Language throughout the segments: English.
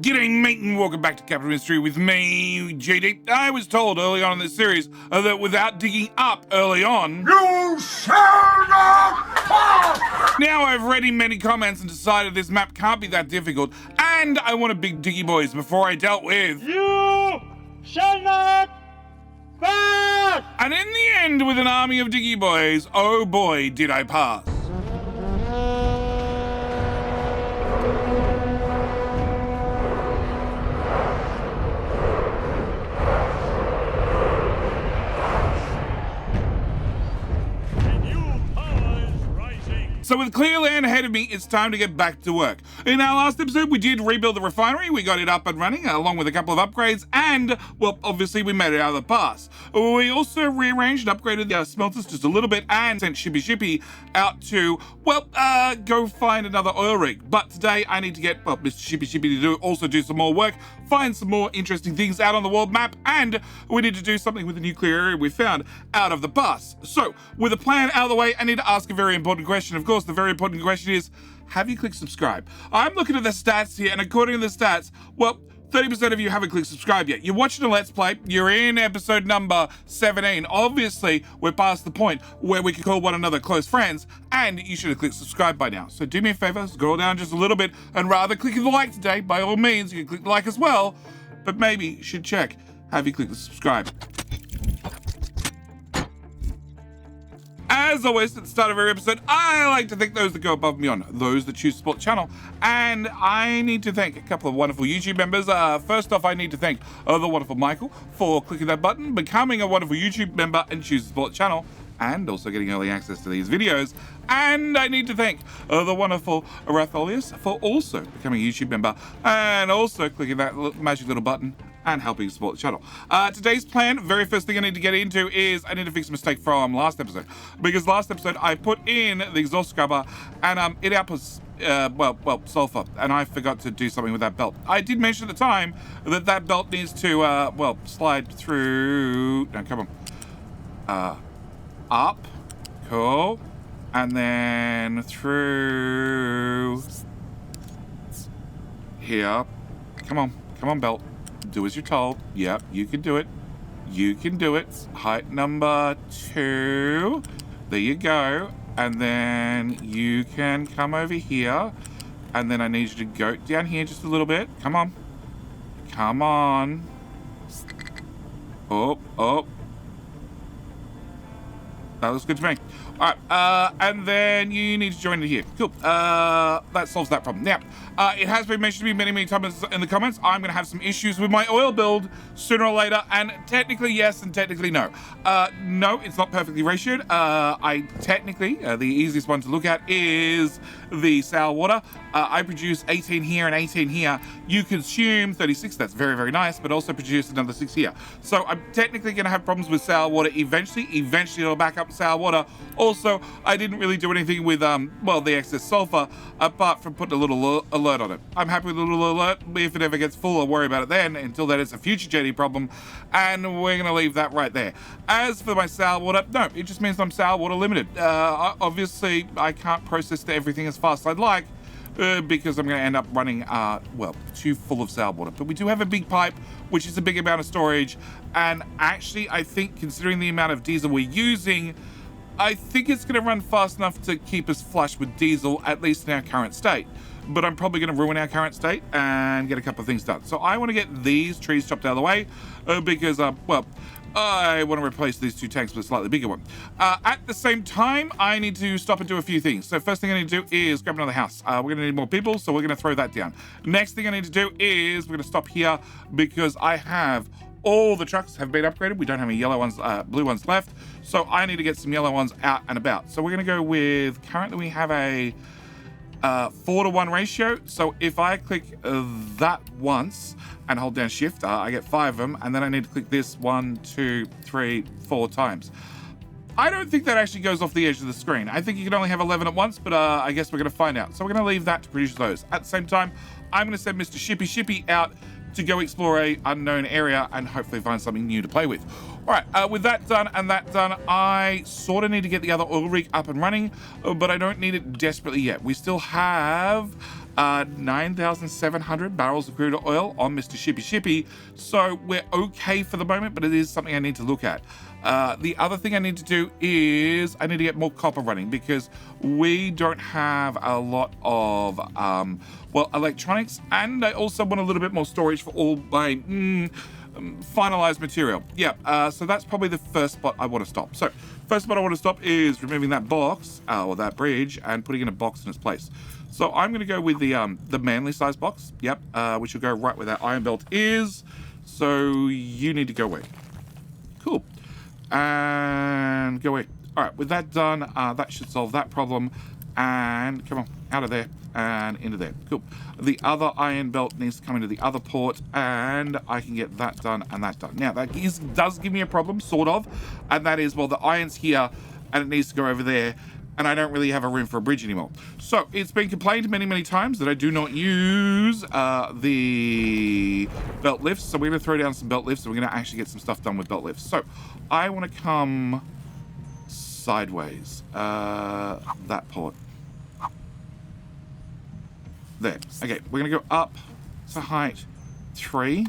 G'day mate and welcome back to Capital Mystery with me, JD. I was told early on in this series that without digging up early on, You shall not pass! Now I've read in many comments and decided this map can't be that difficult, and I wanted big diggy boys before I dealt with. You shall not pass! And in the end, with an army of diggy boys, oh boy, did I pass. So with clear land ahead of me, it's time to get back to work. In our last episode, we did rebuild the refinery. We got it up and running, along with a couple of upgrades, and, well, obviously we made it out of the pass. We also rearranged and upgraded the smelters just a little bit and sent Shippy out to, well, go find another oil rig. But today I need to get, well, Mr. Shippy to also do some more work, find some more interesting things out on the world map, and we need to do something with the nuclear area we found out of the pass. So, with a plan out of the way, I need to ask a very important question. Of course, the very important question is, have you clicked subscribe? I'm looking at the stats here, and according to the stats, well, 30% of you haven't clicked subscribe yet. You're watching a Let's Play. You're in episode number 17. Obviously, we're past the point where we can call one another close friends, and you should have clicked subscribe by now. So do me a favor, scroll down just a little bit, and rather clicking the like today, by all means, you can click the like as well, but maybe you should check, have you clicked the subscribe? As always, at the start of every episode, I like to thank those that go above and beyond, those that choose to support the channel. And I need to thank a couple of wonderful YouTube members. First off, I need to thank the wonderful Michael for clicking that button, becoming a wonderful YouTube member and choosing to support the channel, and also getting early access to these videos. And I need to thank the wonderful Ratholius for also becoming a YouTube member and also clicking that magic little button and helping support the channel. Today's plan, very first thing I need to get into is I need to fix a mistake from last episode. Because last episode I put in the exhaust scrubber and it outputs sulfur, and I forgot to do something with that belt. I did mention at the time that that belt needs to, slide through, no, come on, up, cool, and then through here. Come on, belt. Do as you're told. Yep, you can do it. You can do it. Height number 2. There you go. And then you can come over here. And then I need you to go down here just a little bit. Come on. Come on. Oh. That looks good to me. All right, and then you need to join it here. Cool. That solves that problem. Now, it has been mentioned to me many times in the comments, I'm going to have some issues with my oil build sooner or later, and technically yes and technically no. No, it's not perfectly ratioed. The easiest one to look at is the sour water. I produce 18 here and 18 here. You consume 36, that's very, very nice, but also produce another 6 here. So I'm technically going to have problems with sour water eventually. Eventually it'll back up sour water. Also, I didn't really do anything with, the excess sulfur, apart from putting a little alert on it. I'm happy with a little alert. If it ever gets full, I'll worry about it then. Until then, it's a future JD problem, and we're going to leave that right there. As for my sour water, no, it just means I'm sour water limited. Obviously, I can't process everything as fast as I'd like, because I'm going to end up running, too full of sour water. But we do have a big pipe, which is a big amount of storage, and actually, I think, considering the amount of diesel we're using, I think it's going to run fast enough to keep us flush with diesel, at least in our current state. But I'm probably going to ruin our current state and get a couple of things done. So I want to get these trees chopped out of the way because, I want to replace these 2 tanks with a slightly bigger one. At the same time, I need to stop and do a few things. So first thing I need to do is grab another house. We're going to need more people, so we're going to throw that down. Next thing I need to do is we're going to stop here because I have all the trucks have been upgraded. We don't have any yellow ones, blue ones left. So I need to get some yellow ones out and about. So we're going to go with, currently we have a 4-to-1 ratio. So if I click that once and hold down shift, I get 5 of them. And then I need to click this 1, 2, 3, 4 times. I don't think that actually goes off the edge of the screen. I think you can only have 11 at once, but I guess we're going to find out. So we're going to leave that to produce those. At the same time, I'm going to send Mr. Shippy out to go explore a unknown area and hopefully find something new to play with. All right, with that done and that done, I sort of need to get the other oil rig up and running, but I don't need it desperately yet. We still have 9,700 barrels of crude oil on Mr. Shippy, so we're okay for the moment, but it is something I need to look at. The other thing I need to do is I need to get more copper running because we don't have a lot of, well, electronics, and I also want a little bit more storage for all my finalized material. Yeah, so that's probably the first spot I want to stop. So first spot I want to stop is removing that box, or that bridge, and putting in a box in its place. So I'm going to go with the manly size box, yep, which will go right where that iron belt is. So you need to go away. Cool. And go away. All right, with that done, that should solve that problem. And come on, out of there and into there. Cool. The other iron belt needs to come into the other port, and I can get that done and that done. Now, that does give me a problem, sort of, and that is, well, the iron's here, and it needs to go over there, and I don't really have a room for a bridge anymore. So it's been complained many, many times that I do not use the belt lifts. So we're going to throw down some belt lifts, and we're going to actually get some stuff done with belt lifts. So I want to come sideways. That port. There. Okay, we're going to go up to height 3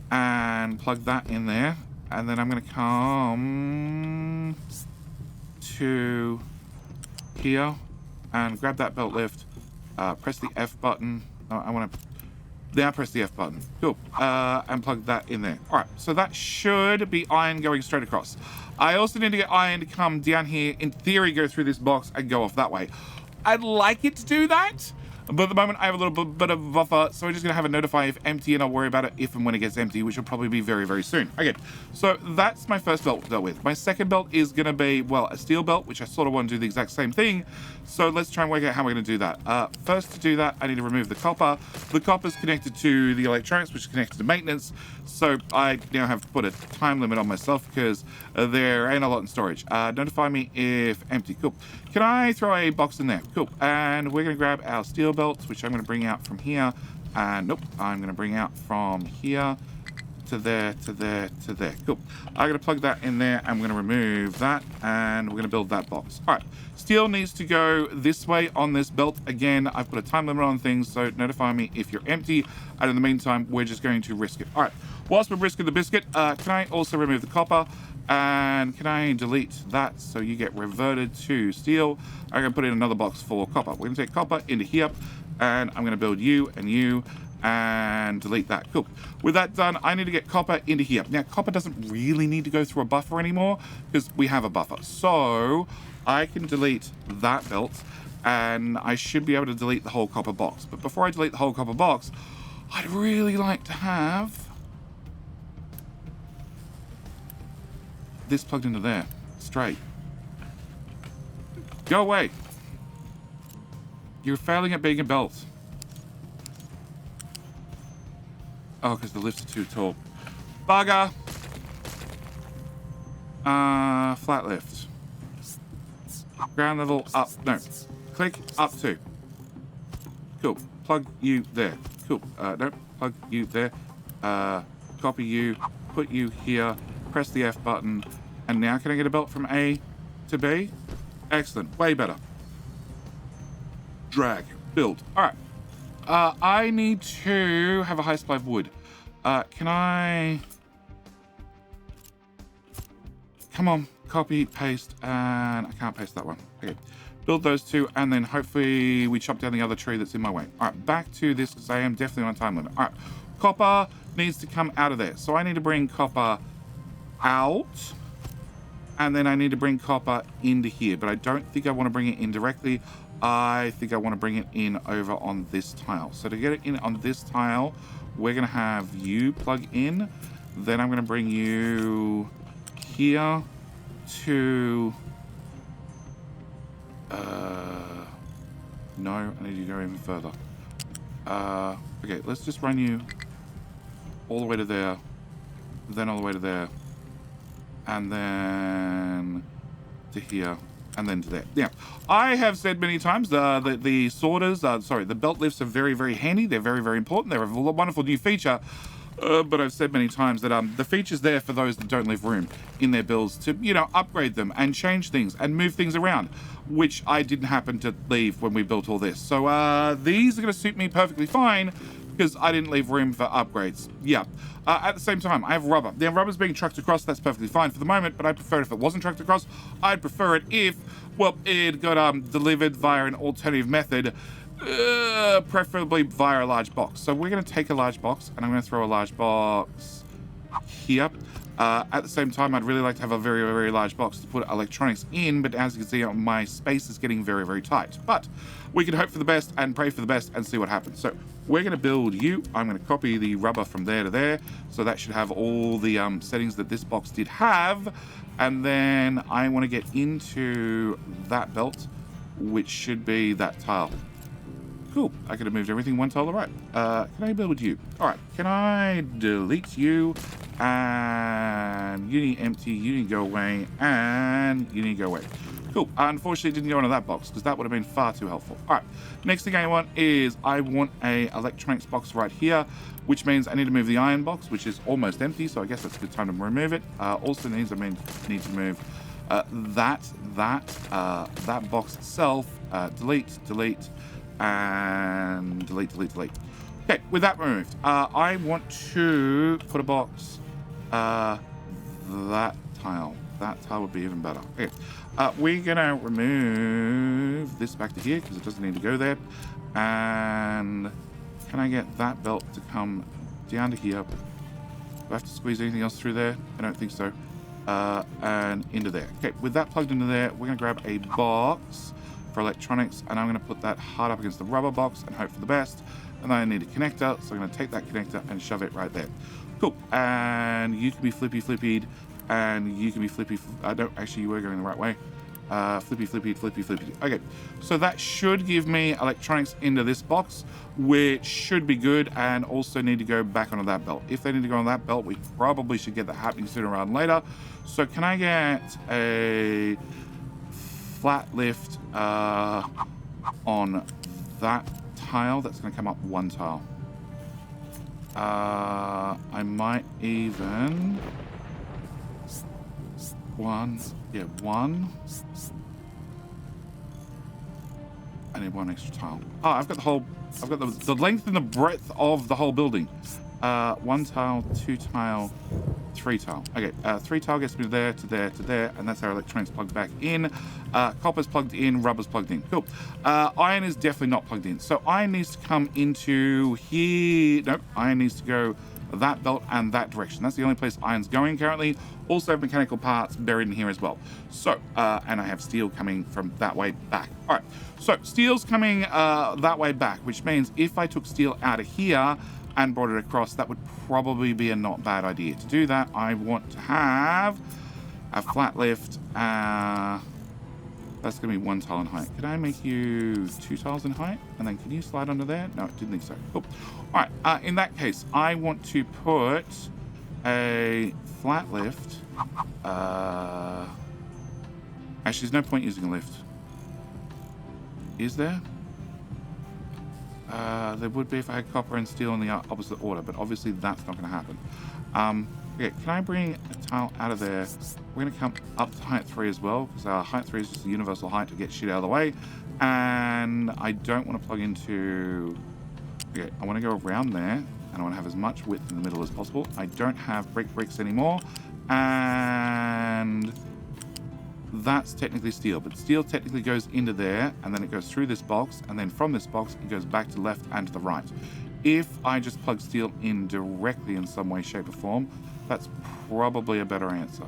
and plug that in there. And then I'm going to come to here and grab that belt lift, press the F button. I want to now press the F button. Cool. And plug that in there. All right, so that should be iron going straight across. I also need to get iron to come down here, in theory go through this box and go off that way. I'd like it to do that, but at the moment I have a little bit of a buffer, so we're just going to have it notify if empty, and I'll worry about it if and when it gets empty, which will probably be very, very soon. Okay, so that's my first belt dealt with. My second belt is going to be, well, a steel belt, which I sort of want to do the exact same thing. So let's try and work out how we're going to do that. First, to do that, I need to remove the copper. The copper is connected to the electronics, which is connected to maintenance. So I now have to put a time limit on myself because there ain't a lot in storage. Notify me if empty. Cool. Can I throw a box in there? Cool. And we're going to grab our steel belts, which I'm going to bring out from here. And nope, I'm going to bring out from here to there, to there, to there. Cool. I'm going to plug that in there. I'm going to remove that, and we're going to build that box. All right. Steel needs to go this way on this belt. Again, I've put a time limit on things, so notify me if you're empty. And in the meantime, we're just going to risk it. All right. Whilst we're risking the biscuit, can I also remove the copper? And can I delete that so you get reverted to steel? I'm going to put in another box for copper. We're going to take copper into here, and I'm going to build you and you, and delete that. Cool. With that done, I need to get copper into here. Now, copper doesn't really need to go through a buffer anymore because we have a buffer. So I can delete that belt, and I should be able to delete the whole copper box. But before I delete the whole copper box, I'd really like to have this plugged into there, straight. Go away. You're failing at being a belt. Oh, because the lifts are too tall. Bugger. Flat lift. Ground level up. No. Click up to. Cool. Plug you there. Cool. No. Plug you there. Copy you. Put you here. Press the F button. And now can I get a belt from A to B? Excellent. Way better. Drag. Build. All right. I need to have a high supply of wood. Can I... Come on. Copy, paste, and I can't paste that one. Okay. Build those two, and then hopefully we chop down the other tree that's in my way. All right, back to this, because I am definitely on time limit. All right. Copper needs to come out of there. So I need to bring copper out, and then I need to bring copper into here, but I don't think I want to bring it in directly. I think I want to bring it in over on this tile. So to get it in on this tile, we're going to have you plug in. Then I'm going to bring you here to... no, I need you to go even further. Okay, let's just run you all the way to there, then all the way to there, and then to here, and then to there. Yeah, I have said many times the sorters, sorry, the belt lifts are very, very handy. They're very, very important. They're a wonderful new feature. But I've said many times that the feature's there for those that don't leave room in their builds to, you know, upgrade them and change things and move things around, which I didn't happen to leave when we built all this. So these are going to suit me perfectly fine because I didn't leave room for upgrades. Yeah. At the same time, I have rubber. The rubber's being trucked across. That's perfectly fine for the moment, but I'd prefer it if it wasn't trucked across. I'd prefer it if, well, it got delivered via an alternative method, preferably via a large box. So we're going to take a large box, and I'm going to throw a large box here. At the same time, I'd really like to have a very, very large box to put electronics in, but as you can see, my space is getting very, very tight. But we can hope for the best and pray for the best and see what happens. So we're going to build you. I'm going to copy the rubber from there to there. So that should have all the settings that this box did have. And then I want to get into that belt, which should be that tile. Cool. I could have moved everything one tile to the right. Can I build you? All right. Can I delete you? And you need empty. You need to go away. And you need to go away. Cool. Unfortunately, it didn't go into that box because that would have been far too helpful. All right. Next thing I want is I want a electronics box right here, which means I need to move the iron box, which is almost empty. So I guess that's a good time to remove it. Also need to move that box itself. Delete. And delete. Okay, with that removed, I want to put a box, that tile. That tile would be even better. Okay, we're gonna remove this back to here because it doesn't need to go there. And can I get that belt to come down to here? Do I have to squeeze anything else through there? I don't think so. And into there. Okay, with that plugged into there, we're gonna grab a box for electronics, and I'm going to put that hard up against the rubber box and hope for the best. And then I need a connector, so I'm going to take that connector and shove it right there. Cool. And you can be flippy, and you can be flippy. I don't actually. You were going the right way. Flippy. Okay, so that should give me electronics into this box, which should be good, and also need to go back onto that belt. If they need to go on that belt, we probably should get that happening sooner rather than later. So can I get a flat lift on that tile? That's going to come up one tile. I might even one. I need one extra tile. Oh, I've got the length and the breadth of the whole building. One tile, two tile, three tile. Okay, three tile gets me there, to there, and that's our electronics plugged back in. Copper's plugged in, rubber's plugged in. Cool. Iron is definitely not plugged in. So iron needs to come into here. Nope, iron needs to go that belt and that direction. That's the only place iron's going currently. Also have mechanical parts buried in here as well. So, and I have steel coming from that way back. All right, so steel's coming that way back, which means if I took steel out of here and brought it across, that would probably be a not bad idea. To do that, I want to have a flat lift. That's going to be one tile in height. Can I make you 2 tiles in height? And then can you slide under there? No, I didn't think so. Cool. All right, in that case, I want to put a flat lift. Actually, there's no point using a lift. Is there? There would be if I had copper and steel in the opposite order, but obviously that's not going to happen. Okay, can I bring a tile out of there? We're going to come up to height 3 as well, because height 3 is just a universal height to get shit out of the way. And I don't want to plug into... Okay, I want to go around there, and I want to have as much width in the middle as possible. I don't have bricks anymore, and... that's technically steel, but steel technically goes into there, and then it goes through this box, and then from this box it goes back to the left and to the right. If I just plug steel in directly in some way, shape, or form, that's probably a better answer.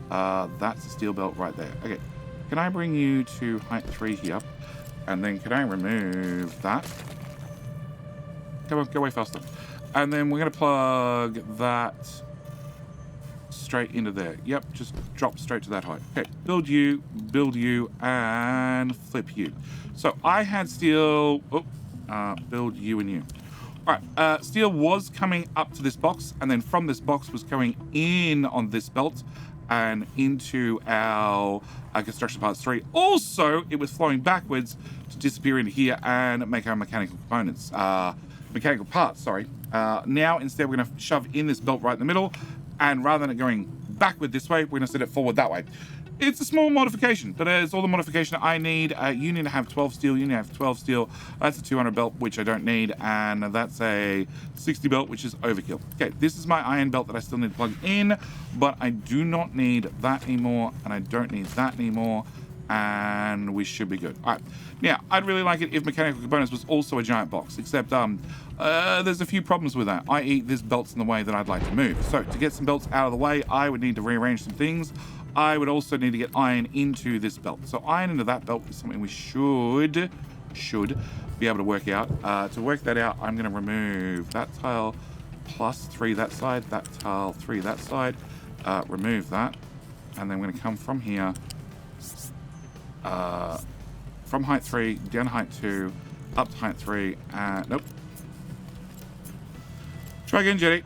That's the steel belt right there. Okay, can I bring you to height 3 here, and then can I remove that? Come on, go away faster. And then we're going to plug that straight into there. Yep, just drop straight to that height. Okay, build you, and flip you. So I had steel, build you and you. All right, steel was coming up to this box, and then from this box was going in on this belt and into our construction parts 3. Also, it was flowing backwards to disappear into here and make our mechanical components. Mechanical parts, sorry. Now, instead, we're going to shove in this belt right in the middle, and rather than it going backward this way, we're going to set it forward that way. It's a small modification, but it's all the modification I need. You need to have 12 steel. You need to have 12 steel. That's a 200 belt, which I don't need, and that's a 60 belt, which is overkill. Okay, this is my iron belt that I still need to plug in, but I do not need that anymore, and I don't need that anymore, and we should be good. All right, now, I'd really like it if mechanical components was also a giant box, except there's a few problems with that, i.e. this belt's in the way that I'd like to move. So to get some belts out of the way, I would need to rearrange some things. I would also need to get iron into this belt. So iron into that belt is something we should be able to work out. To work that out, I'm going to remove that tile plus 3 that side, that tile 3 that side, remove that, and then I'm going to come from here, from height 3, down height 2, up to height 3, and nope. Try again, Jetty.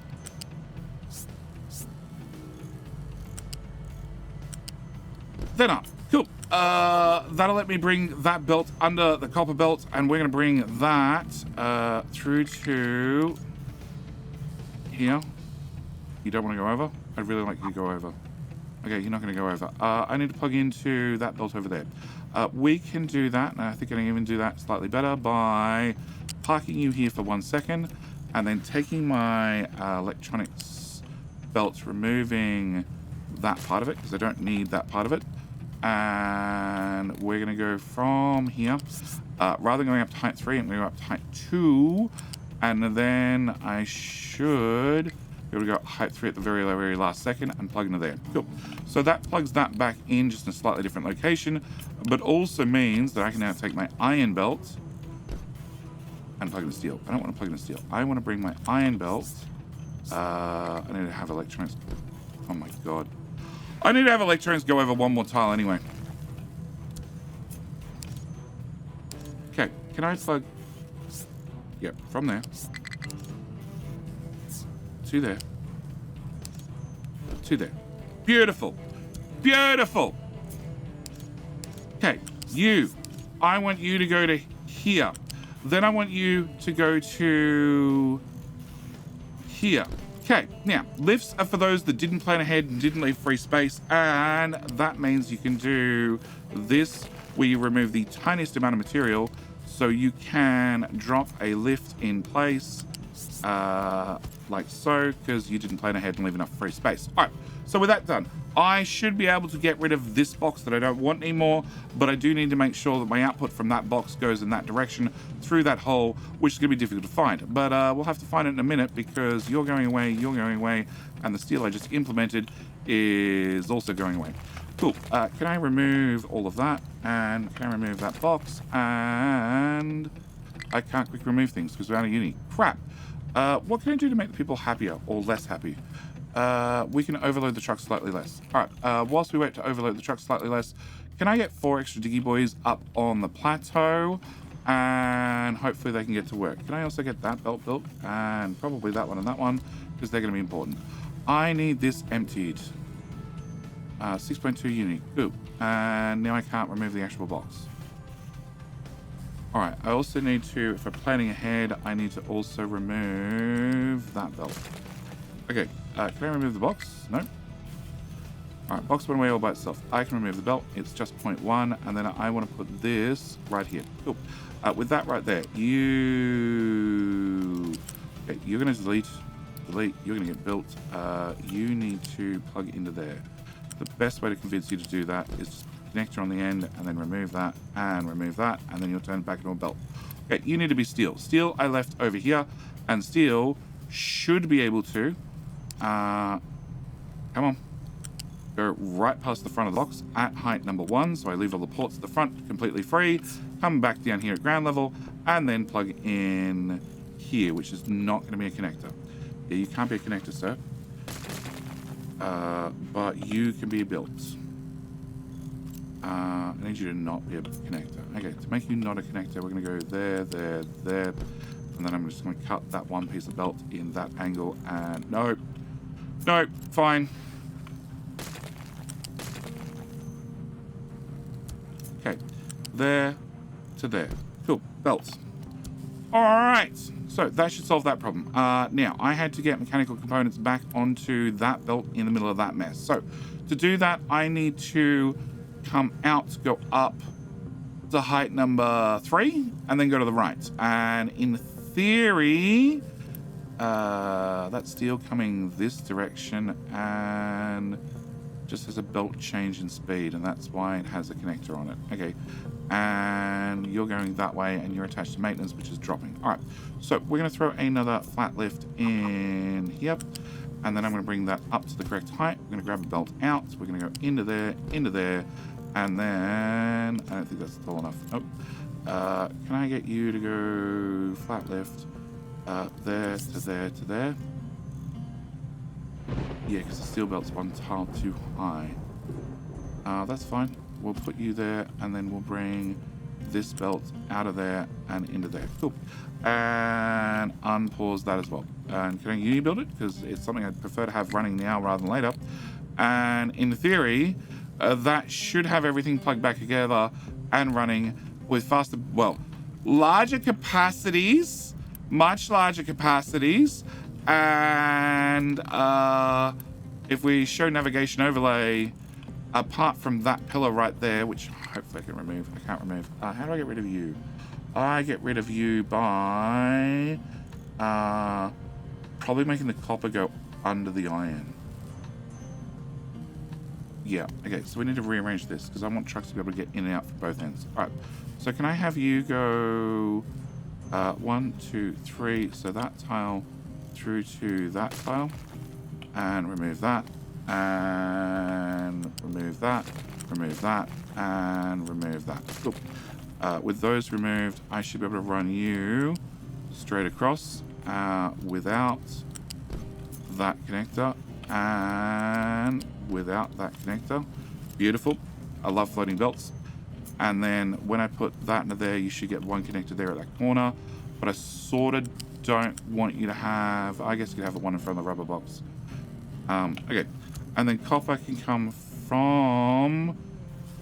Then up. Cool. That'll let me bring that belt under the copper belt, and we're going to bring that through to here. You don't want to go over? I'd really like you to go over. Okay, you're not going to go over. I need to plug into that belt over there. We can do that, and I think I can even do that slightly better by parking you here for 1 second, and then taking my electronics belt, removing that part of it, because I don't need that part of it. And we're going to go from here. Rather than going up to height 3, I'm going to go up to height 2. And then I should be able to go up height 3 at the very, very last second and plug into there. Cool. So that plugs that back in, just in a slightly different location. But also means that I can now take my iron belt and plug in steel. I don't want to plug in steel. I want to bring my iron belt. I need to have electronics. Oh my god. I need to have electrons go over one more tile anyway. Okay, can I plug... Yep, from there. To there. To there. Beautiful. Beautiful. Okay, you. I want you to go to here. Then I want you to go to here. Okay, now, lifts are for those that didn't plan ahead and didn't leave free space, and that means you can do this, where you remove the tiniest amount of material, so you can drop a lift in place, like so, because you didn't plan ahead and leave enough free space. All right, so with that done, I should be able to get rid of this box that I don't want anymore, but I do need to make sure that my output from that box goes in that direction through that hole, which is going to be difficult to find. But we'll have to find it in a minute, because you're going away, and the steel I just implemented is also going away. Cool. Can I remove all of that? And can I remove that box? And I can't quick remove things because we're out of uni. Crap. What can I do to make the people happier or less happy? We can overload the truck slightly less. All right, whilst we wait to overload the truck slightly less, can I get 4 extra diggy boys up on the plateau? And hopefully they can get to work. Can I also get that belt built? And probably that one and that one, because they're going to be important. I need this emptied. 6.2 unique. Good. And now I can't remove the actual box. All right, I also need to, if I'm planning ahead, I need to also remove that belt. Okay, can I remove the box? No. All right, box went away all by itself. I can remove the belt. It's just 0.1, and then I want to put this right here. Cool. With that right there, okay, you're going to delete. You're going to get built. You need to plug into there. The best way to convince you to do that is just connector on the end, and then remove that, and then you'll turn it back into a belt. Okay, you need to be steel. Steel I left over here, and steel should be able to, come on, go right past the front of the box at height number 1, so I leave all the ports at the front completely free, come back down here at ground level, and then plug in here, which is not going to be a connector. Yeah, you can't be a connector, sir. But you can be built. I need you to not be a connector. Okay, to make you not a connector, we're going to go there, there, there, and then I'm just going to cut that one piece of belt in that angle, and nope, fine. Okay, there to there. Cool, belts. All right, so that should solve that problem. Now, I had to get mechanical components back onto that belt in the middle of that mess. So to do that, I need to come out, go up to height number 3, and then go to the right. And in theory, that steel coming this direction and just has a belt change in speed, and that's why it has a connector on it. Okay, and you're going that way, and you're attached to maintenance, which is dropping. All right, so we're going to throw another flat lift in here, and then I'm going to bring that up to the correct height. We're going to grab a belt out. We're going to go into there, and then I don't think that's tall enough. Nope. Can I get you to go flat lift there to there to there? Yeah, because the steel belt's one tile too high. That's fine. We'll put you there, and then we'll bring this belt out of there and into there. Cool. And unpause that as well. And can I uni-build it? Because it's something I'd prefer to have running now rather than later. And in theory, that should have everything plugged back together and running with faster, well, larger capacities, much larger capacities. And if we show navigation overlay, apart from that pillar right there, which hopefully I can remove, I can't remove. How do I get rid of you? I get rid of you by probably making the copper go under the iron. Yeah, okay, so we need to rearrange this because I want trucks to be able to get in and out from both ends. All right, so can I have you go 1, 2, 3, so that tile through to that tile, and remove that, and remove that, and remove that. Cool. With those removed, I should be able to run you straight across without that connector and without that connector. Beautiful. I love floating belts. And then when I put that into there, you should get one connector there at that corner, but I sort of don't want you to have, I guess you could have the one in front of the rubber box. Okay, and then copper can come from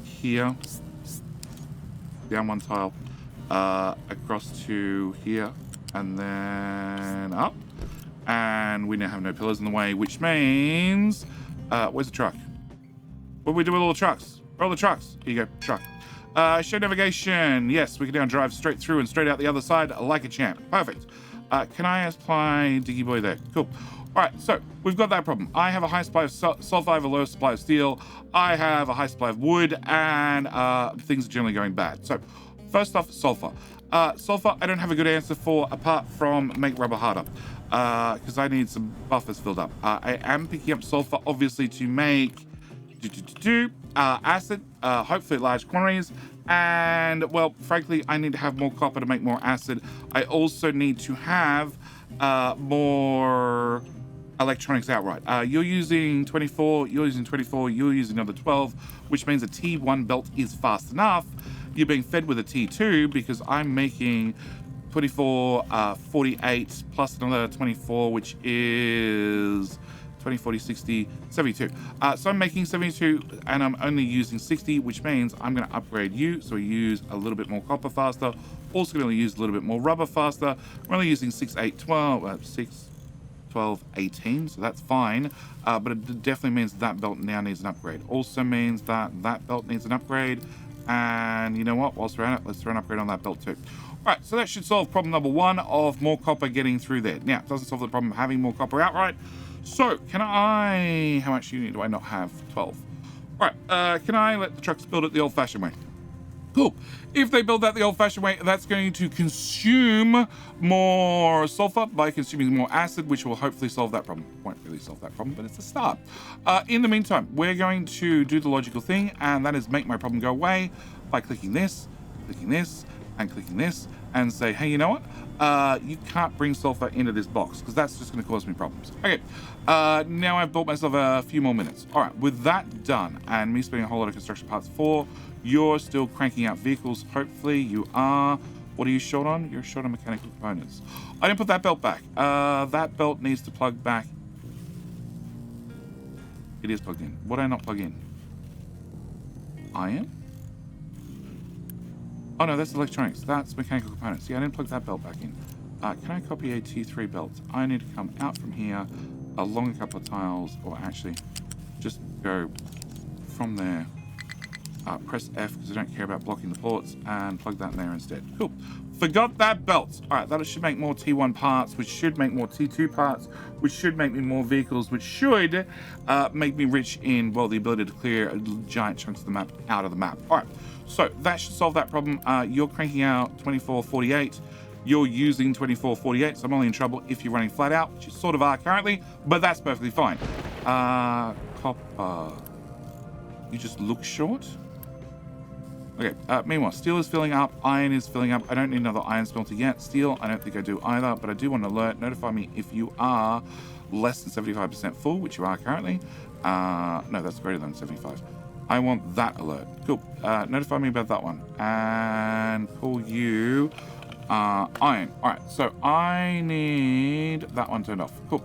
here, down one tile, across to here, and then up. And we now have no pillars in the way, which means, where's the truck? What do we do with all the trucks? Where are all the trucks? Here you go, truck. Show navigation. Yes, we can now drive straight through and straight out the other side like a champ. Perfect. Can I apply Diggy Boy there? Cool. All right, so we've got that problem. I have a high supply of sulfur, I have a low supply of steel. I have a high supply of wood, and things are generally going bad. So first off, sulfur. Sulfur, I don't have a good answer for apart from make rubber harder, because I need some buffers filled up. I am picking up sulfur, obviously, to make acid, hopefully large quantities. And, well, frankly, I need to have more copper to make more acid. I also need to have more electronics outright. You're using 24, you're using 24, you're using another 12, which means a T1 belt is fast enough. You're being fed with a T2 because I'm making 24, 48, plus another 24, which is 20, 40, 60, 72. So I'm making 72 and I'm only using 60, which means I'm going to upgrade you. So we use a little bit more copper faster. Also going to use a little bit more rubber faster. We're only using 6, 8, 12, 6, 12, 18. So that's fine. But it definitely means that belt now needs an upgrade. Also means that that belt needs an upgrade. And you know what? Whilst we're at it, let's throw an upgrade on that belt too. All right, so that should solve problem number 1 of more copper getting through there. Now, it doesn't solve the problem of having more copper outright. So, can I... How much unit do I not have? 12. All right, can I let the trucks build it the old-fashioned way? Cool. If they build that the old-fashioned way, that's going to consume more sulfur by consuming more acid, which will hopefully solve that problem. Won't really solve that problem, but it's a start. In the meantime, we're going to do the logical thing, and that is make my problem go away by clicking this, and clicking this, and say, hey, you know what? You can't bring sulfur into this box because that's just going to cause me problems. Okay, now I've built myself a few more minutes. All right, with that done and me spending a whole lot of construction parts for, you're still cranking out vehicles. Hopefully you are. What are you short on? You're short on mechanical components. I didn't put that belt back. That belt needs to plug back. It is plugged in. What did I not plug in? Iron? Oh no, that's electronics. That's mechanical components. Yeah, I didn't plug that belt back in. Can I copy a T3 belt? I need to come out from here along a couple of tiles, or actually just go from there. Press F because I don't care about blocking the ports, and plug that in there instead. Cool. Forgot that belt. All right, that should make more T1 parts, which should make more T2 parts, which should make me more vehicles, which should make me rich in, well, the ability to clear giant chunks of the map out of the map. All right, so that should solve that problem. You're cranking out 2448. You're using 2448, so I'm only in trouble if you're running flat out, which you sort of are currently, but that's perfectly fine. Copper. You just look short? Okay, meanwhile, steel is filling up, iron is filling up. I don't need another iron smelter yet. Steel, I don't think I do either, but I do want an alert. Notify me if you are less than 75% full, which you are currently. No, that's greater than 75. I want that alert. Cool. Notify me about that one. And call you iron. All right, so I need that one turned off. Cool.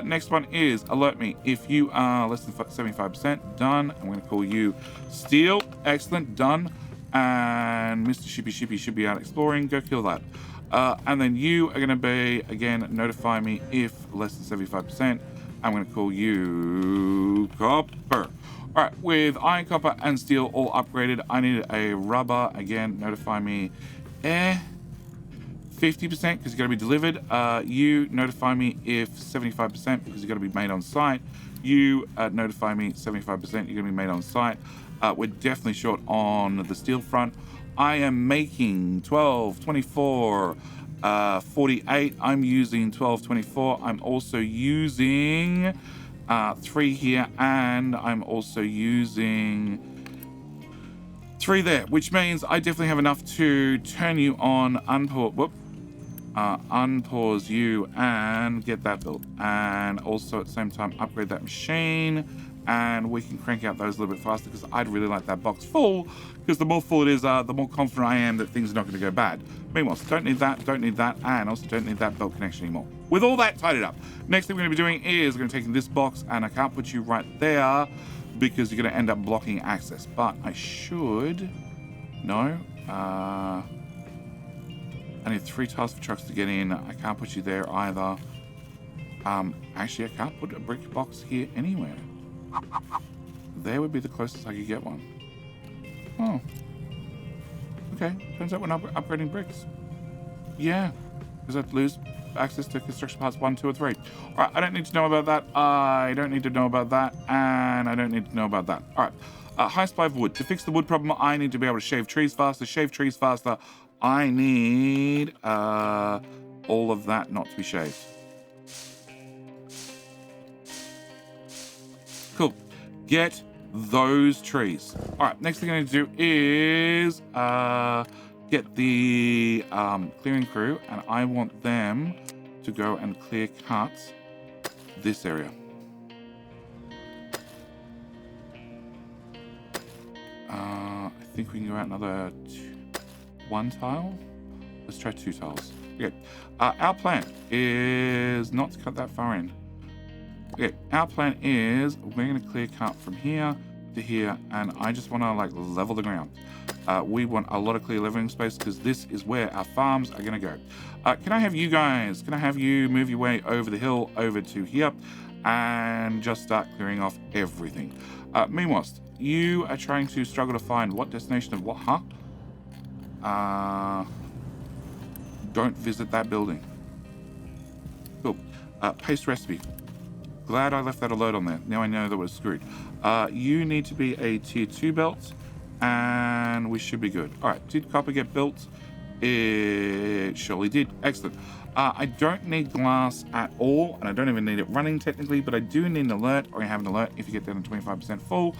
Next one is alert me if you are less than 75%. Done. I'm going to call you steel. Excellent. Done. And Mr. Shippy should be out exploring. Go kill that. And then you are going to be, again, notify me if less than 75%. I'm going to call you copper. All right, with iron, copper, and steel all upgraded, I need a rubber. Again, notify me 50% because it's going to be delivered. You notify me if 75% because it's going to be made on site. You notify me 75% you're going to be made on site. We're definitely short on the steel front. I am making 12, 24, 48. I'm using 12, 24. I'm also using 3 here, and I'm also using 3 there, which means I definitely have enough to turn you on, unpause you, and get that built. And also at the same time, upgrade that machine, and we can crank out those a little bit faster because I'd really like that box full, because the more full it is, the more confident I am that things are not going to go bad. Meanwhile, don't need that, and also don't need that belt connection anymore. With all that tidied up, next thing we're going to be doing is we're going to take this box, and I can't put you right there because you're going to end up blocking access. But I should... No. I need 3 tiles for trucks to get in. I can't put you there either. Actually, I can't put a brick box here anywhere. There would be the closest I could get one. Oh. Okay. Turns out we're not upgrading bricks. Yeah. Because I'd lose access to construction parts 1, 2, or 3. All right. I don't need to know about that. I don't need to know about that. And I don't need to know about that. All right. High supply of wood. To fix the wood problem, I need to be able to shave trees faster. Shave trees faster. I need all of that not to be shaved. Cool. Get those trees. All right, next thing I need to do is get the clearing crew, and I want them to go and clear cut this area. I think we can go out another 1 tile. Let's try 2 tiles. Okay. Our plan is not to cut that far in. Okay. Our plan is we're going to clear cut from here to here, and I just want to like level the ground. We want a lot of clear leveling space because this is where our farms are going to go. Can I have you guys? Can I have you move your way over the hill over to here and just start clearing off everything? Meanwhile, you are trying to struggle to find what destination of what, huh? Don't visit that building. Cool. Paste recipe. Glad I left that alert on there. Now I know that we're screwed. You need to be a tier 2 belt, and we should be good. All right, did copper get built? It surely did. Excellent. I don't need glass at all, and I don't even need it running technically, but I do need an alert, or I have an alert if you get down to 25% full.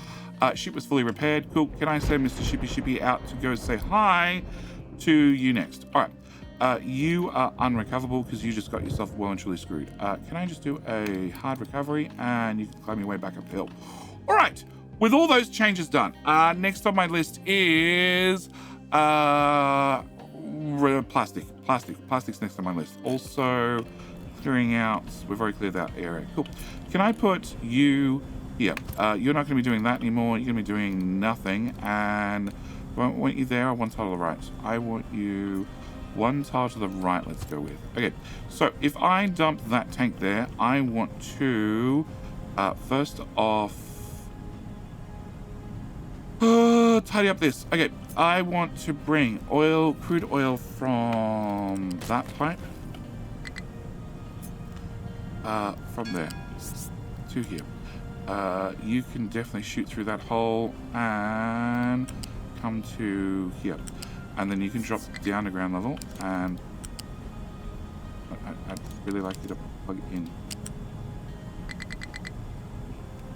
Ship was fully repaired. Cool. Can I send Mr. Shippy out to go say hi to you next? All right. You are unrecoverable because you just got yourself well and truly screwed. Can I just do a hard recovery and you can climb your way back uphill? All right. With all those changes done, next on my list is plastic. Plastic's next on my list. Also, clearing out. We've already cleared that area. Cool. Can I put you here? You're not going to be doing that anymore. You're going to be doing nothing. And Do I want you there or one tile to the right? I want you one tile to the right, let's go with. Okay, so if I dump that tank there, I want to, first off, tidy up this. Okay, I want to bring crude oil from that pipe, from there to here. You can definitely shoot through that hole and come to here. And then you can drop down to ground level, and I'd really like you to plug it in.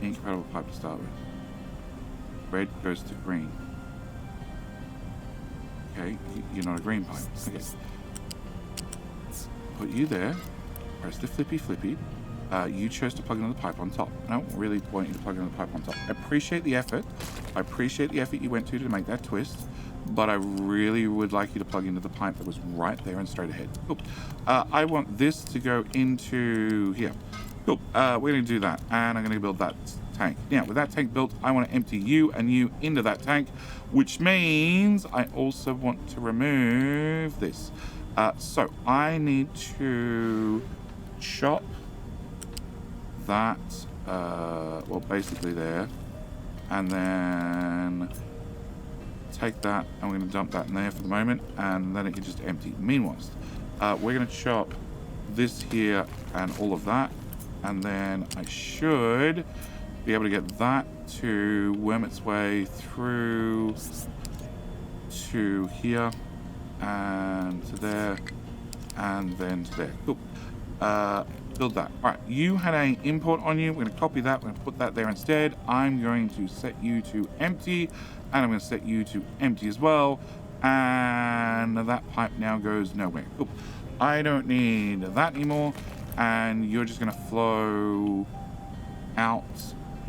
Incompatible pipe to start with. Red goes to green. Okay, you're not a green pipe. Okay. Put you there. Press the flippy. You chose to plug into the pipe on top. I don't really want you to plug into the pipe on top. I appreciate the effort. I appreciate the effort you went to make that twist. But I really would like you to plug into the pipe that was right there and straight ahead. Cool. I want this to go into here. Cool. We're going to do that. And I'm going to build that tank. Now, with that tank built, I want to empty you and you into that tank, which means I also want to remove this. So I need to chop that, well, basically there. And then take that, and we're going to dump that in there for the moment, and then it can just empty. Meanwhile, we're going to chop this here and all of that, and then I should be able to get that to worm its way through to here and to there and then to there. Cool. Build that. All right, you had an import on you. We're going to copy that. We're going to put that there instead. I'm going to set you to empty, and I'm going to set you to empty as well. And that pipe now goes nowhere. Cool. I don't need that anymore. And you're just going to flow out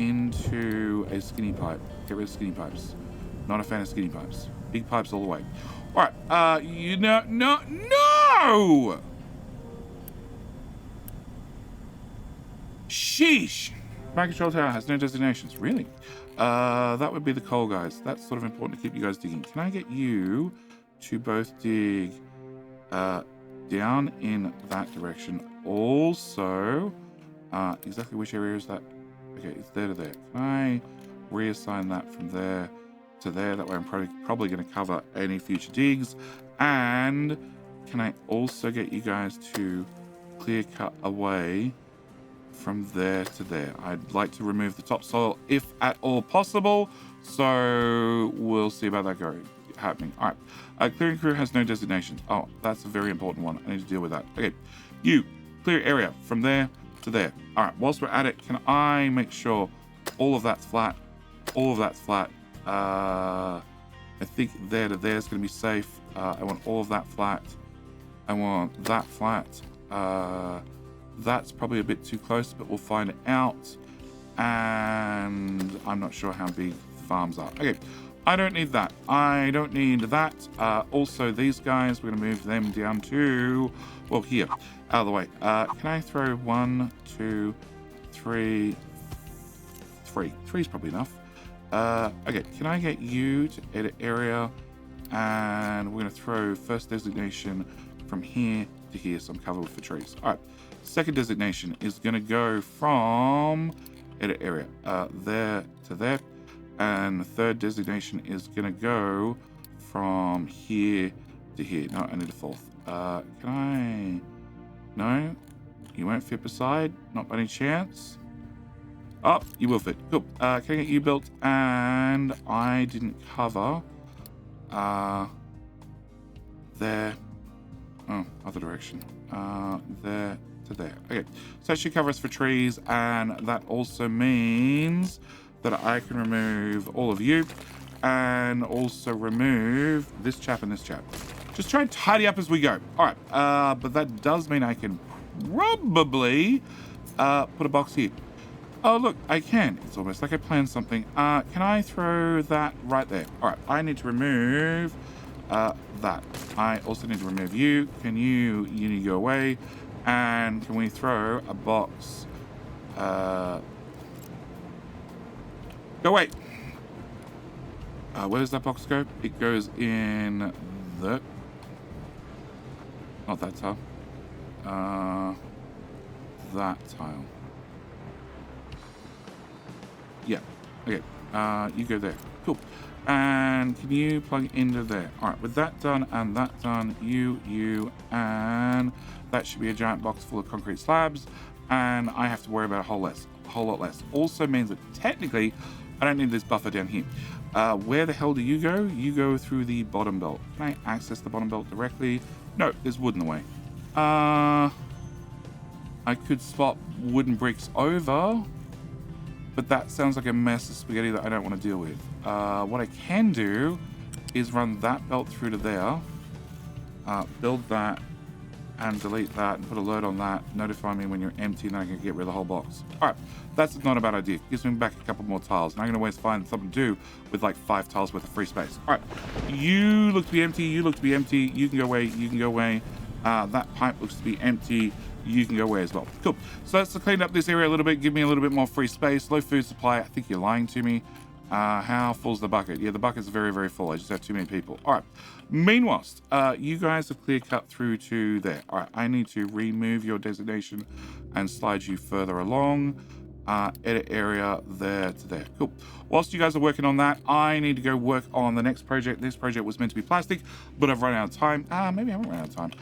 into a skinny pipe. Get rid of skinny pipes. Not a fan of skinny pipes. Big pipes all the way. All right. No! Sheesh! My control tower has no designations. Really? That would be the coal guys. That's sort of important to keep you guys digging. Can I get you to both dig down in that direction? Also, exactly which area is that? Okay, it's there to there. Can I reassign that from there to there? That way I'm probably going to cover any future digs. And can I also get you guys to clear cut away from there to there? I'd like to remove the topsoil if at all possible, so we'll see about that happening. All right, clearing crew has no designations. Oh, that's a very important one. I need to deal with that. Okay, you clear area from there to there. All right, whilst we're at it, can I make sure all of that's flat? All of that's flat. I think there to there is going to be safe. I want all of that flat. I want that flat. That's probably a bit too close, but we'll find it out. And I'm not sure how big the farms are. Okay, I don't need that. I don't need that. Also, these guys, we're going to move them down to, well, here, out of the way. Can I throw 1, 2, 3? 3. 3 is probably enough. Okay, can I get you to edit area? And we're going to throw first designation from here to here, so I'm covered for trees. All right. Second designation is going to go from edit area there to there, and the third designation is going to go from here to here. No, I need a fourth. Can I? No, you won't fit beside. Not by any chance. Oh, you will fit. Cool. Can I get you built? And I didn't cover there. Oh, other direction. There to there. Okay, so that should cover us for trees, and that also means that I can remove all of you and also remove this chap and this chap. Just try and tidy up as we go. All right, but that does mean I can probably put a box here. Oh, look, I can. It's almost like I planned something. Can I throw that right there? All right, I need to remove that. I also need to remove you. You need to go away. And can we throw a box? Go away. Where does that box go? It goes in the... Not that tile. That tile. Yeah. Okay. You go there. Cool. And can you plug into there? All right. With that done and that done, you, and that should be a giant box full of concrete slabs. And I have to worry about a whole lot less. Also means that technically, I don't need this buffer down here. Where the hell do you go? You go through the bottom belt. Can I access the bottom belt directly? No, there's wood in the way. I could swap wooden bricks over, but that sounds like a mess of spaghetti that I don't want to deal with. What I can do is run that belt through to there, build that, and delete that, and put alert on that, notify me when you're empty, and then I can get rid of the whole box. All right, that's not a bad idea. Gives me back a couple more tiles, and I'm gonna always find something to do with like 5 tiles worth of free space. All right, you look to be empty, you look to be empty, you can go away, you can go away. That pipe looks to be empty, you can go away as well. Cool, so let's clean up this area a little bit, give me a little bit more free space. Low food supply, I think you're lying to me. How full's the bucket? Yeah, the bucket's very, very full. I just have too many people. All right. Meanwhile, you guys have clear cut through to there. All right. I need to remove your designation and slide you further along. Edit area there to there. Cool. Whilst you guys are working on that, I need to go work on the next project. This project was meant to be plastic, but I've run out of time. Maybe I haven't run out of time.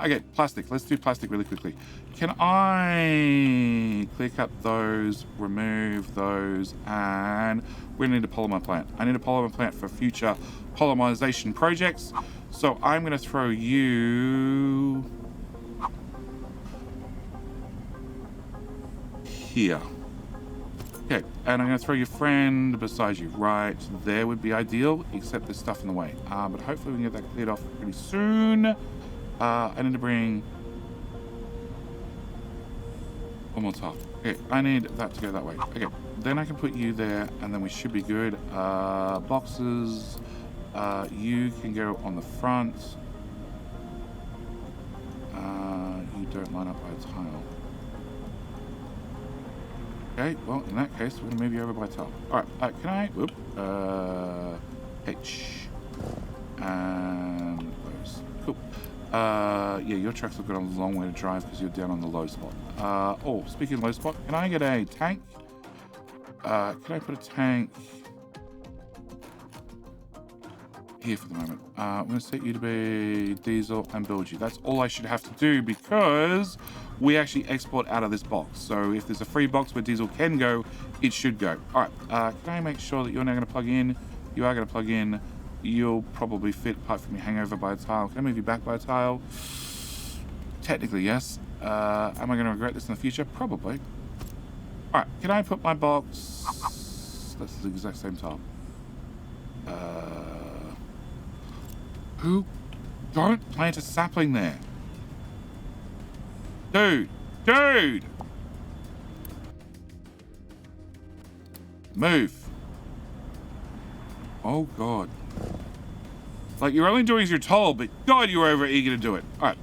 Okay, plastic. Let's do plastic really quickly. Can I clear cut those, remove those, and we need a polymer plant. I need a polymer plant for future polymerization projects. So I'm going to throw you here. Okay, and I'm going to throw your friend beside you. Right there would be ideal, except there's stuff in the way. But hopefully we can get that cleared off pretty soon. I need to bring one more tile. Okay, I need that to go that way. Okay, then I can put you there, and then we should be good. Boxes. You can go on the front. You don't line up by a tile. Okay, well, in that case, we're going to move you over by tile. All right, can I... Whoop. H. And those. Cool. Yeah, your trucks have got a long way to drive because you're down on the low spot. Oh, speaking of low spot, can I get a tank? Can I put a tank here for the moment? I'm going to set you to be diesel and build you. That's all I should have to do because we actually export out of this box. So if there's a free box where diesel can go, it should go. All right, can I make sure that you're now going to plug in? You are going to plug in. You'll probably fit apart from your hangover by a tile. Can I move you back by a tile? Technically, yes. Am I going to regret this in the future? Probably. All right, can I put my box... That's the exact same tile. Who? Don't plant a sapling there. Dude! Move. Oh, God. Like, you're only doing as you're told, but God, you were over eager to do it. All right.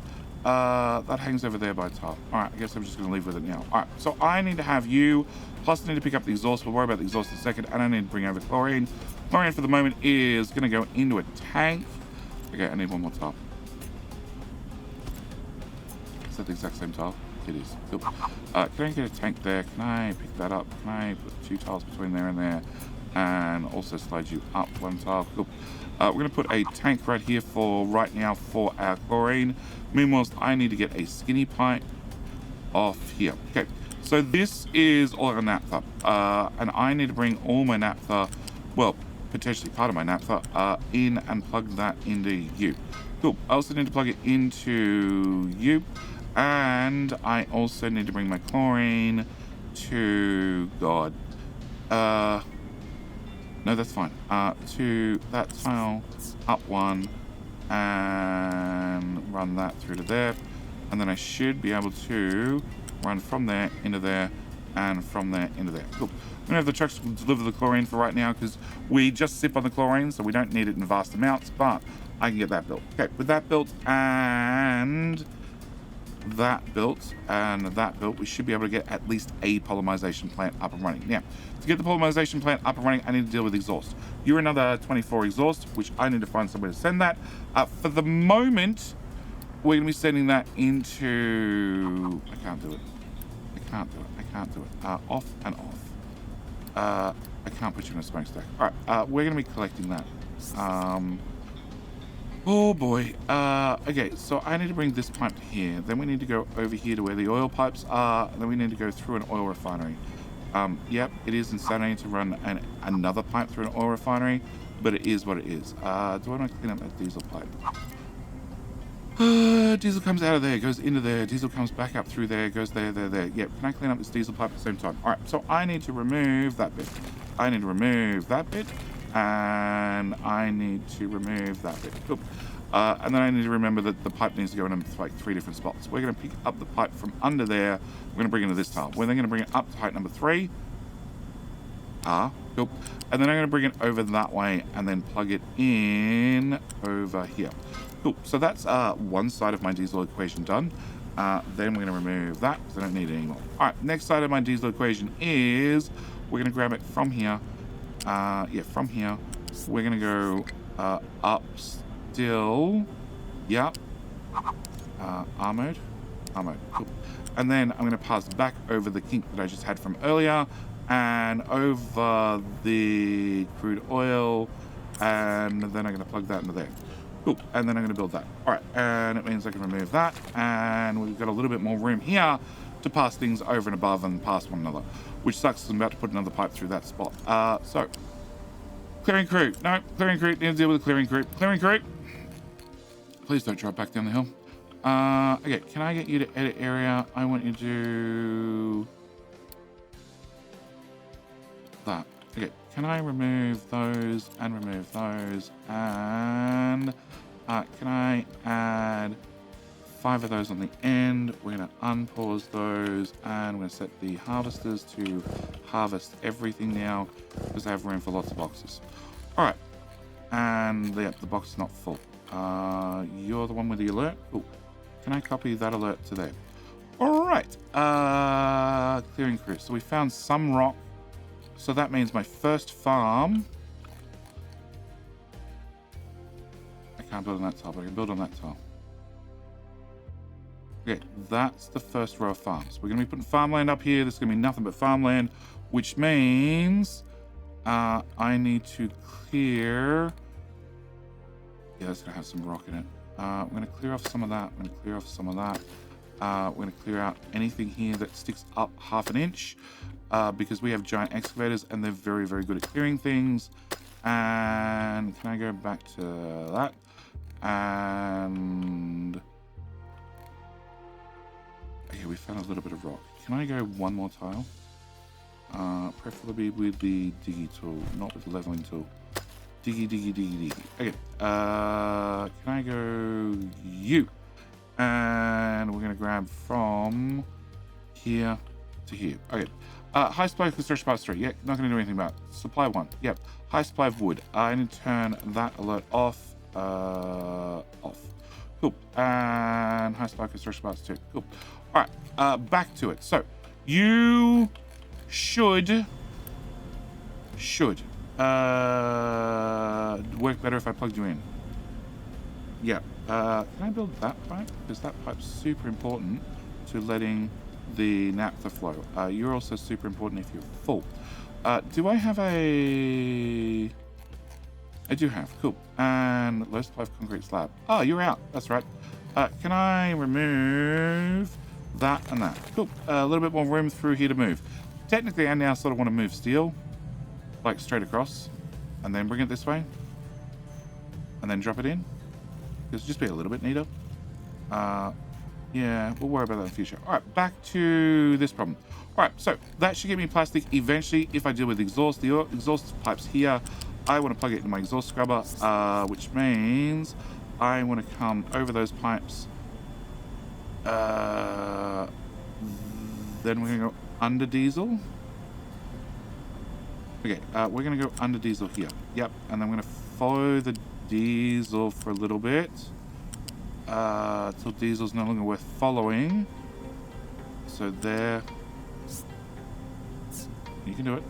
That hangs over there by a tile. All right, I guess I'm just going to leave with it now. All right, so I need to have you, plus I need to pick up the exhaust. We'll worry about the exhaust in a second, and I need to bring over chlorine. Chlorine, for the moment, is going to go into a tank. Okay, I need one more tile. Is that the exact same tile? It is. Cool. Can I get a tank there? Can I pick that up? Can I put 2 tiles between there and there? And also slide you up 1 tile. Cool. We're going to put a tank right here for right now for our chlorine. Meanwhile, I need to get a skinny pipe off here. Okay, so this is all our naphtha. And I need to bring all my naphtha, well, potentially part of my naphtha, in and plug that into you. Cool. I also need to plug it into you. And I also need to bring my chlorine to God. No, that's fine. To that tile, up 1, and run that through to there. And then I should be able to run from there into there, and from there into there. Cool. I'm gonna have the trucks deliver the chlorine for right now because we just sip on the chlorine, so we don't need it in vast amounts, but I can get that built. Okay, with that built, and that built and that built, we should be able to get at least a polymerization plant up and running. Now, to get the polymerization plant up and running, I need to deal with exhaust. You're another 24 exhaust, which I need to find somewhere to send that. For the moment, we're going to be sending that into... I can't do it. Off and off. I can't put you in a smokestack. All right, we're going to be collecting that. Oh boy. Okay, so I need to bring this pipe to here. Then we need to go over here to where the oil pipes are. And then we need to go through an oil refinery. Yep, it is insanity to run another pipe through an oil refinery, but it is what it is. Do I want to clean up that diesel pipe? Diesel comes out of there, goes into there. Diesel comes back up through there, goes there. Yep, can I clean up this diesel pipe at the same time? All right, so I need to remove that bit. I need to remove that bit. And I need to remove that bit. Cool. And then I need to remember that the pipe needs to go in like 3 different spots. We're going to pick up the pipe from under there. We're going to bring it into this tile. We're then going to bring it up to height number 3. Cool. And then I'm going to bring it over that way and then plug it in over here. Cool. So that's one side of my diesel equation done. Then we're going to remove that because I don't need it anymore. All right. Next side of my diesel equation is we're going to grab it from here. From here. We're going to go up still. Yep. R mode. Cool. And then I'm going to pass back over the kink that I just had from earlier and over the crude oil. And then I'm going to plug that into there. Cool. And then I'm going to build that. All right. And it means I can remove that. And we've got a little bit more room here to pass things over and above and past one another, which sucks because I'm about to put another pipe through that spot. So, clearing crew. No, clearing crew. Need to deal with the clearing crew. Clearing crew. Please don't drop back down the hill. Okay, can I get you to edit area? I want you to do that. Okay, can I remove those and remove those? And can I add 5 of those on the end? We're going to unpause those and we're going to set the harvesters to harvest everything now because I have room for lots of boxes. All right, and the box is not full. You're the one with the alert. Ooh. Can I copy that alert to there? All right, clearing crew. So we found some rock. So that means my first farm. I can't build on that tile, but I can build on that tile. Okay, that's the first row of farms. We're going to be putting farmland up here. This is going to be nothing but farmland, which means I need to clear... Yeah, that's going to have some rock in it. We're going to clear off some of that. We're going to clear off some of that. We're going to clear out anything here that sticks up half an inch because we have giant excavators and they're very, very good at clearing things. And can I go back to that? And... Okay, we found a little bit of rock. Can I go one more tile? Preferably with the diggy tool, not with the leveling tool. Diggy. Okay, can I go you? And we're going to grab from here to here. Okay, high supply of construction parts 3. Yeah, not going to do anything about it. Supply 1. Yep, high supply of wood. I need to turn that alert off. Off. Cool. And high supply of construction parts 2. Cool. All right, back to it. So you should work better if I plugged you in. Yeah. Can I build that pipe? Because that pipe's super important to letting the naphtha flow. You're also super important if you're full. Do I have a... I do have. Cool. And low supply of concrete slab. Oh, you're out. That's right. Can I remove that and that? Cool. A little bit more room through here to move. Technically, I now sort of want to move steel, like straight across, and then bring it this way, and then drop it in. It'll just be a little bit neater. Yeah, we'll worry about that in the future. All right, back to this problem. All right, so that should give me plastic eventually if I deal with exhaust. The exhaust pipe's here. I want to plug it into my exhaust scrubber, which means I want to come over those pipes. Then we're going to go under diesel. Okay, we're going to go under diesel here. Yep, and I'm going to follow the diesel for a little bit. till diesel's no longer worth following. So there. You can do it.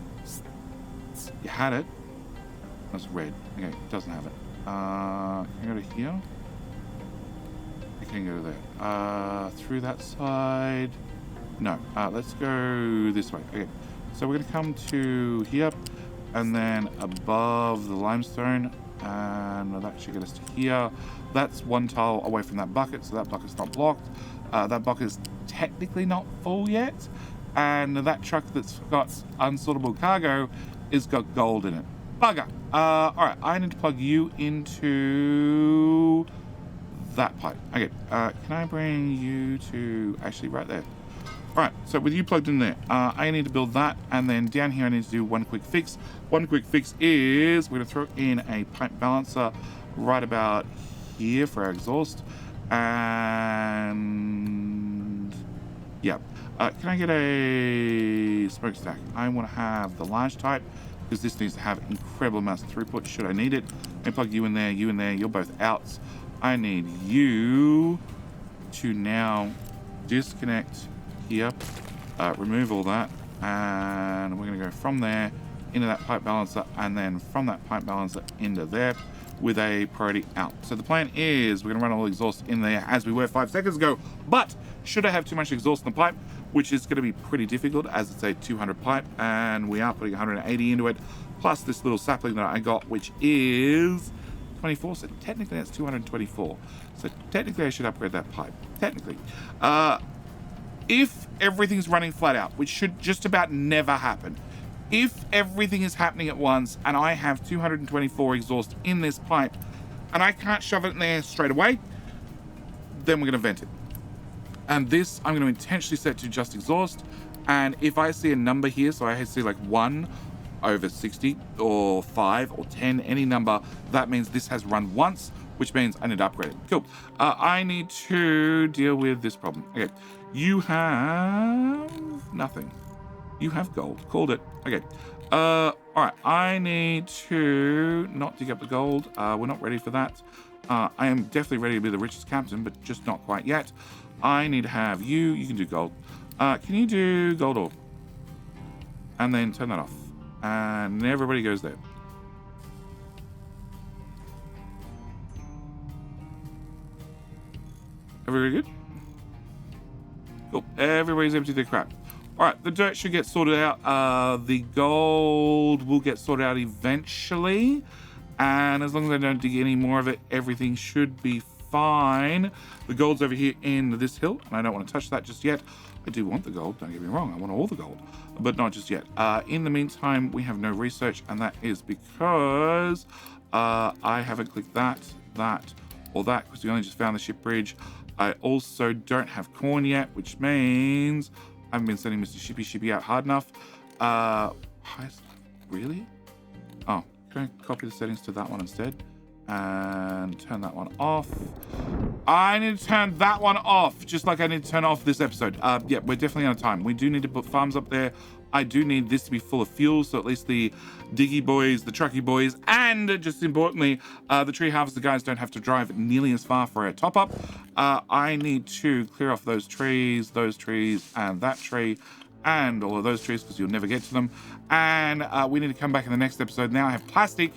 You had it. That's red. Okay, it doesn't have it. Can I go to here? I can go to there. Through that side. No. Let's go this way. Okay. So we're going to come to here. And then above the limestone. And that should get us to here. That's one tile away from that bucket. So that bucket's not blocked. That bucket is technically not full yet. And that truck that's got unsortable cargo is got gold in it. Bugger. Alright, I need to plug you into that pipe. Okay, can I bring you to actually right there? Alright, so with you plugged in there, I need to build that, and then down here I need to do one quick fix. One quick fix is we're going to throw in a pipe balancer right about here for our exhaust. And yeah. Can I get a smokestack? I want to have the large type because this needs to have incredible amounts of throughput should I need it. I plug you in there, you're both outs. I need you to now disconnect here, remove all that, and we're going to go from there into that pipe balancer, and then from that pipe balancer into there with a priority out. So the plan is we're going to run all the exhaust in there as we were 5 seconds ago, but should I have too much exhaust in the pipe, which is going to be pretty difficult as it's a 200 pipe, and we are putting 180 into it, plus this little sapling that I got, which is 24, so technically that's 224. So technically I should upgrade that pipe. Technically. If everything's running flat out, which should just about never happen, if everything is happening at once and I have 224 exhaust in this pipe and I can't shove it in there straight away, then we're going to vent it. And this I'm going to intentionally set to just exhaust. And if I see a number here, so I see like 1 over 60 or 5 or 10, any number, that means this has run once, which means I need to upgrade it. Cool. I need to deal with this problem. Okay. You have nothing. You have gold. Called it. Okay. All right. I need to not dig up the gold. We're not ready for that. I am definitely ready to be the richest captain, but just not quite yet. I need to have you. You can do gold. Can you do gold ore? And then turn that off. And everybody goes there. Everybody good? Cool. Everybody's emptied their crap. All right, the dirt should get sorted out. The gold will get sorted out eventually. And as long as I don't dig any more of it, everything should be fine. The gold's over here in this hill, and I don't want to touch that just yet. I do want the gold, don't get me wrong. I want all the gold, but not just yet. In the meantime, we have no research, and that is because I haven't clicked that, or that, because we only just found the ship bridge. I also don't have corn yet, which means I haven't been sending Mr. Shippy out hard enough. Really? Oh, can I copy the settings to that one instead? And turn that one off. I need to turn that one off, just like I need to turn off this episode. Yeah, we're definitely out of time. We do need to put farms up there. I do need this to be full of fuel, so at least the diggy boys, the trucky boys, and just importantly, the tree harvester guys don't have to drive nearly as far for a top-up. I need to clear off those trees, and that tree, and all of those trees, because you'll never get to them. And we need to come back in the next episode. Now I have plastic,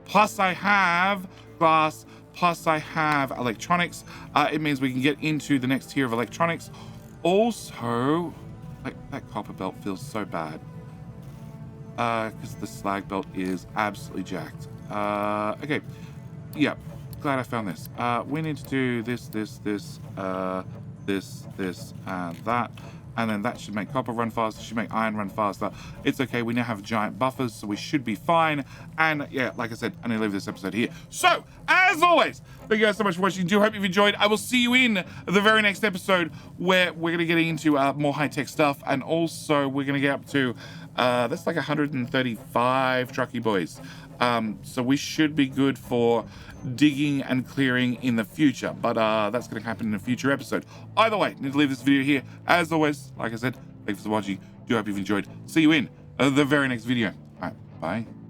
plus I have glass, plus I have electronics. It means we can get into the next tier of electronics. Also, like, that copper belt feels so bad. Because the slag belt is absolutely jacked. Okay. Yeah. Glad I found this. We need to do this, and that. And then that should make copper run faster, should make iron run faster. It's okay, we now have giant buffers, so we should be fine. And yeah, like I said, I'm gonna leave this episode here. So, as always, thank you guys so much for watching. Do hope you've enjoyed. I will see you in the very next episode where we're gonna get into more high-tech stuff, and also we're gonna get up to, that's like 135 trucky boys. So we should be good for digging and clearing in the future, but that's going to happen in a future episode. Either way, need to leave this video here. As always, like I said, thanks for watching. Do hope you've enjoyed. See you in the very next video. All right, bye.